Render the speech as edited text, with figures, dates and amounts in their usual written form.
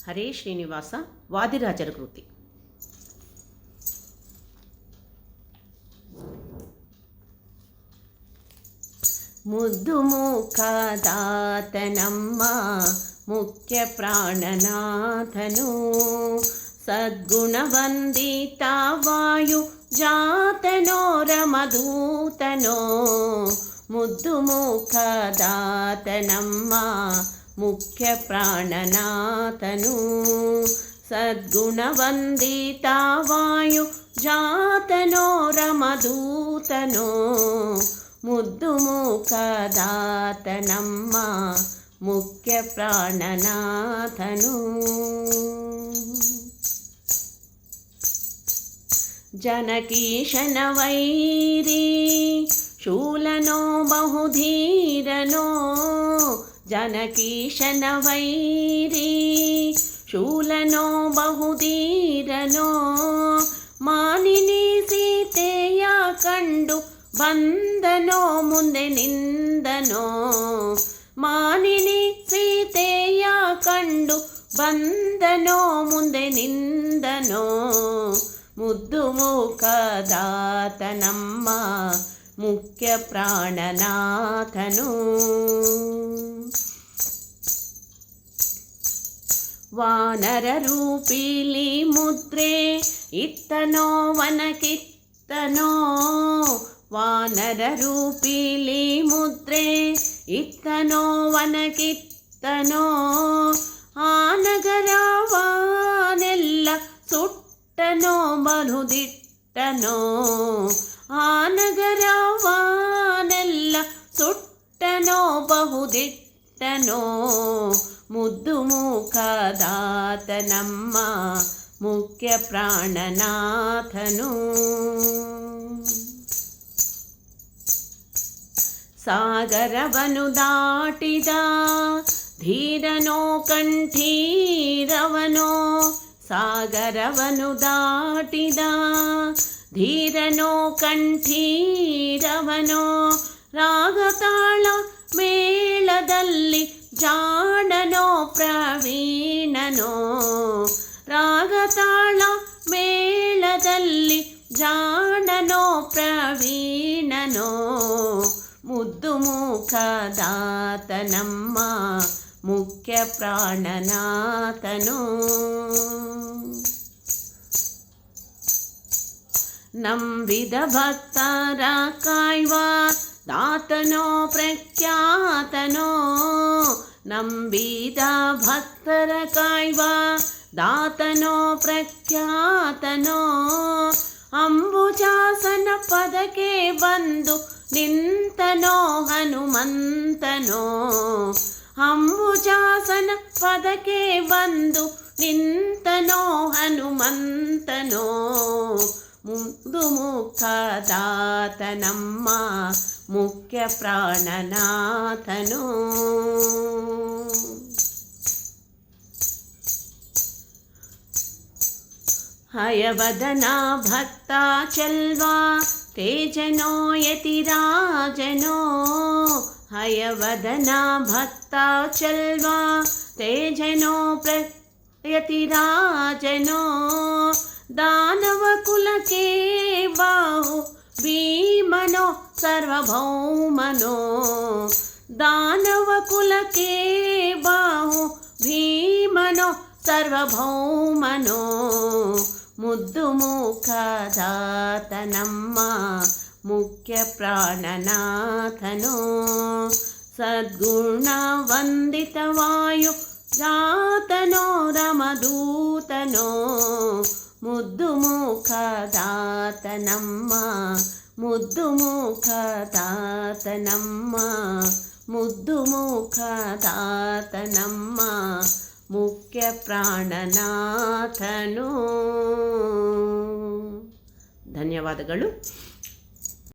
ಹರೇ ಶ್ರೀನಿವಾಸ ವಾದಿರಾಜರ ಕೃತಿ. ಮುದ್ದು ಮುಖದಾತನಮ್ಮ ಮುಖ್ಯ ಪ್ರಾಣನಾಥನು, ಸದ್ಗುಣವಂದಿತ ವಾಯು ಜಾತನೋ ರಮಧೂತನೋ. ಮುದ್ದು ಮುಖದಾತನಮ್ಮ ಮುಖ್ಯ ಪ್ರಾಣನಾಥನು, ಸದ್ಗುಣವಂದಿತ ವಾಯು ಜಾತನೋ ರಮಧೂತನೋ. ಮುದ್ದು ಮುಖದಾತನಮ್ಮ ಮುಖ್ಯ ಪ್ರಾಣನಾಥನು. ಜನಕೀಶನ ವೈರಿ ಶೂಲನೋ ಬಹುಧೀರನೋ, ಜನಕೀಶನ ವೈರಿ ಶೂಲನೋ ಬಹುಧೀರನೋ. ಮಾನಿನಿ ಸೀತೆಯ ಕಂಡು ಬಂದನೋ ಮುಂದೆ ನಿಂದನೋ, ಮಾನಿನಿ ಸೀತೆಯ ಕಂಡು ಬಂದನೋ ಮುಂದೆ ನಿಂದನೋ. ಮುದ್ದು ಮುಖದಾತನಮ್ಮ ಮುಖ್ಯ ಪ್ರಾಣನಾಥನು. ವಾನರ ರೂಪಿಲಿ ಮುದ್ರೆ ಇತ್ತನೋ ವನಕಿತ್ತನೋ, ವಾನರ ರೂಪಿಲಿ ಮುದ್ರೆ ಇತ್ತನೋ ವನಕಿತ್ತನೋ. ಆ ನಗರವಾನೆಲ್ಲ ಸುಟ್ಟನೋ ಬಹುದಿಟ್ಟನೋ, ಆ ನಗರವಾನೆಲ್ಲ ಸುಟ್ಟನೋ ಬಹುದಿಟ್ಟನೋ. ಮುದ್ದು ಮುಖದಾತನಮ್ಮ ಮುಖ್ಯ ಪ್ರಾಣನಾಥನು. ಸಾಗರವನು ದಾಟಿದ ಧೀರನೋ ಕಂಠೀರವನೋ, ಸಾಗರವನು ದಾಟಿದ ಧೀರನೋ ಕಂಠೀರವನೋ. ರಾಗತಾಳ ಮೇಳದಲ್ಲಿ ಜಾಣನೋ ಪ್ರವೀಣನೋ, ರಾಗತಾಳ ಮೇಳದಲ್ಲಿ ಜಾಣನೋ ಪ್ರವೀಣನೋ. ಮುದ್ದು ಮುಖದಾತನಮ್ಮ ಮುಖ್ಯ ಪ್ರಾಣನಾಥನು. ನಂಬಿದ ಭಕ್ತರ ಕಾಯ್ವ ದಾತನೋ ಪ್ರಖ್ಯಾತನೋ, ನಂಬಿದ ಭಕ್ತರ ಕಾಯ್ವ ದಾತನೋ ಪ್ರಖ್ಯಾತನೋ. ಅಂಬುಜಾಸನ ಪದಕ್ಕೆ ಬಂದು ನಿಂತನೋ ಹನುಮಂತನೋ, ಅಂಬುಜಾಸನ ಪದಕ್ಕೆ ಬಂದು ನಿಂತನೋ ಹನುಮಂತನೋ. ಮುದ್ದು ಮುಖದಾತನಮ್ಮ ಮುಖ್ಯ ಪ್ರಾಣನಾಥನು. ಹಯವದನ ಭಕ್ತ ಚಲ್ವಾ ತೇಜನೋ ಯತಿರಾಜನೋ, ಹಯವದನ ಭಕ್ತ ಚಲ್ವಾ ತೇಜನೋ ಯತಿರಾಜನೋ. ದಾನವ ಕುಲಕ್ಕೆ ಬಾಹು ಭೀಮನೋ ಸರ್ವಭೌಮನೋ, ದಾನವ ಕುಲಕ್ಕೆ ಬಾಹು ಭೀಮನೋ ಸರ್ವಭೌಮನೋ. ಮುದ್ದು ಮುಖದಾತನಮ್ಮ ಮುಖ್ಯ ಪ್ರಾಣನಾಥನು, ಸದ್ಗುಣವಂದಿತ ವಾಯು ಜಾತನೋ ರಮಧೂತನೋ. ಮುದ್ದು ಮುಖದಾತನಮ್ಮ ಮುದ್ದು ಮುಖದಾತನಮ್ಮ ಮುದ್ದು ಮುಖದಾತನಮ್ಮ ಮುಖ್ಯ ಪ್ರಾಣನಾಥನು. ಧನ್ಯವಾದಗಳು.